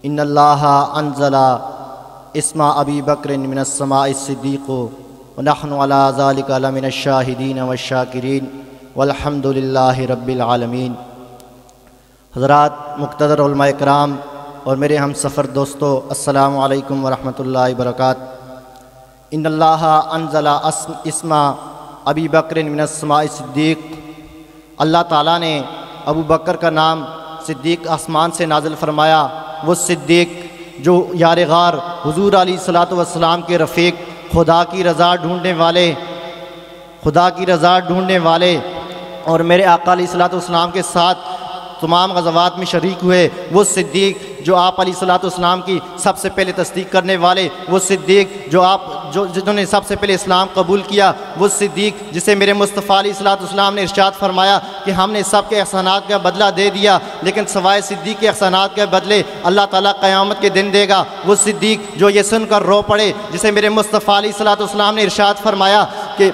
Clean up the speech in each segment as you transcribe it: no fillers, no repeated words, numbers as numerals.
ان اللہ انزل اسم ابی بکر من السماء الصدیق ونحن علی ذلک لمن الشاہدین والشاکرین والحمد للہ رب العالمین۔ حضرات، مقتدر علماء کرام اور میرے ہم سفر دوستو، السلام علیکم ورحمۃ اللہ وبرکاتہ۔ ان اللہ انزل اسم ابی بکر من السماء الصدیق، اللہ تعالیٰ نے ابو بکر کا نام صدیق آسمان سے نازل فرمایا۔ وہ صدیق جو یار غار حضور علیہ الصلوۃ والسلام کے رفیق، خدا کی رضا ڈھونڈنے والے اور میرے آقا علیہ الصلوۃ والسلام کے ساتھ تمام غزوات میں شریک ہوئے، وہ صدیق جو آپ علیہ الصلوۃ والسلام کی سب سے پہلے تصدیق کرنے والے، وہ صدیق جنہوں نے سب سے پہلے اسلام قبول کیا، وہ صدیق جسے میرے مصطفیٰ علیہ الصلوۃ والسلام نے ارشاد فرمایا کہ ہم نے سب کے احسانات کا بدلہ دے دیا، لیکن سوائے صدیق کے احسانات کے بدلے اللہ تعالیٰ قیامت کے دن دے گا۔ وہ صدیق جو یہ سن کر رو پڑے، جسے میرے مصطفیٰ علیہ الصلوۃ والسلام نے ارشاد فرمایا کہ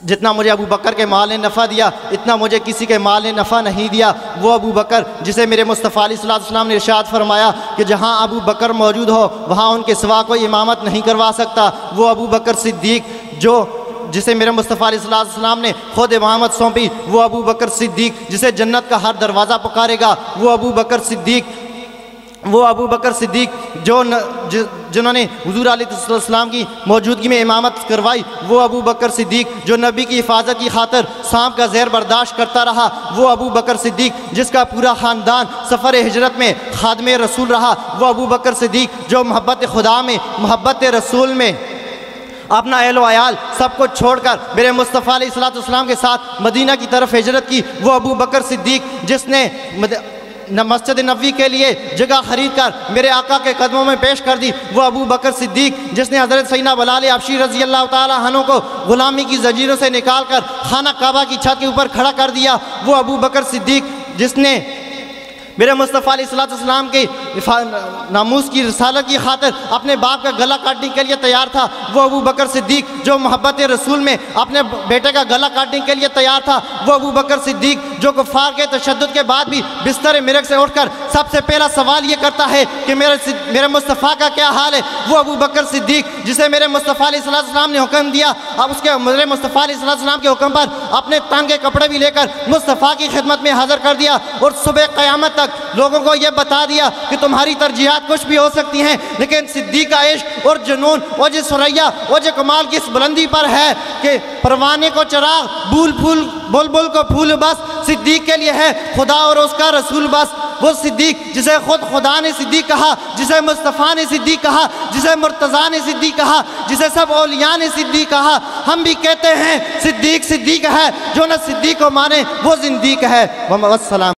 جتنا مجھے ابو بکر کے مال نے نفع دیا، اتنا مجھے کسی کے مال نے نفع نہیں دیا۔ وہ ابو بکر جسے میرے مصطفیٰ علیہ الصلوۃ والسلام نے ارشاد فرمایا کہ جہاں ابو بکر موجود ہو وہاں ان کے سوا کوئی امامت نہیں کروا سکتا، وہ ابو بکر صدیق جسے میرے مصطفیٰ علیہ الصلوۃ والسلام نے خود امامت سونپی، وہ ابو بکر صدیق جسے جنت کا ہر دروازہ پکارے گا، وہ ابو بکر صدیق جنہوں نے حضور علیہ السلام کی موجودگی میں امامت کروائی، وہ ابو بکر صدیق جو نبی کی حفاظت کی خاطر سانپ کا زہر برداشت کرتا رہا، وہ ابو بکر صدیق جس کا پورا خاندان سفر ہجرت میں خادم رسول رہا، وہ ابو بکر صدیق جو محبت خدا میں، محبت رسول میں اپنا اہل و عیال سب کو چھوڑ کر میرے مصطفیٰ علیہ الصلوۃ والسلام کے ساتھ مدینہ کی طرف ہجرت کی، وہ ابو بکر صدیق جس نے مسجد نبوی کے لیے جگہ خرید کر میرے آقا کے قدموں میں پیش کر دی، وہ ابو بکر صدیق جس نے حضرت سیدنا بلال حبشی رضی اللہ تعالیٰ عنہ کو غلامی کی زنجیروں سے نکال کر خانہ کعبہ کی چھت کے اوپر کھڑا کر دیا، وہ ابو بکر صدیق جس نے میرے مصطفیٰ علیہ الصلوۃ والسلام کی ناموس کی رسالت کی خاطر اپنے باپ کا گلا کاٹنے کے لیے تیار تھا، وہ ابو بکر صدیق جو محبت رسول میں اپنے بیٹے کا گلا کاٹنے کے لیے تیار تھا، وہ ابو بکر صدیق جو کفار کے تشدد کے بعد بھی بستر مرگ سے اٹھ کر سب سے پہلا سوال یہ کرتا ہے کہ میرے مصطفیٰ کا کیا حال ہے، وہ ابو بکر صدیق جسے میرے مصطفیٰ علیہ الصلوۃ والسلام نے حکم دیا، اب اس کے میرے مصطفیٰ علیہ الصلوۃ والسلام کے حکم پر اپنے تن کے کپڑے بھی لے کر مصطفیٰ کی خدمت میں حاضر کر دیا، اور صبح قیامت تک لوگوں کو یہ بتا دیا کہ تمہاری ترجیحات کچھ بھی ہو سکتی ہیں، لیکن صدیق کا عشق اور جنون اوج ثریا اوج کمال کی اس بلندی پر ہے کہ پروانے کو چراغ، بلبل کو پھول بس صدیق کے لیے ہے خدا اور اس کا رسول بس۔ وہ صدیق جسے خود خدا نے صدیق کہا، جسے مصطفیٰ نے صدیق کہا، جسے مرتضیٰ نے صدیق کہا، جسے سب اولیاء نے صدیق کہا، ہم بھی کہتے ہیں صدیق صدیق ہے، جو نہ صدیق کو مانے وہ زندیق ہے۔ والسلام۔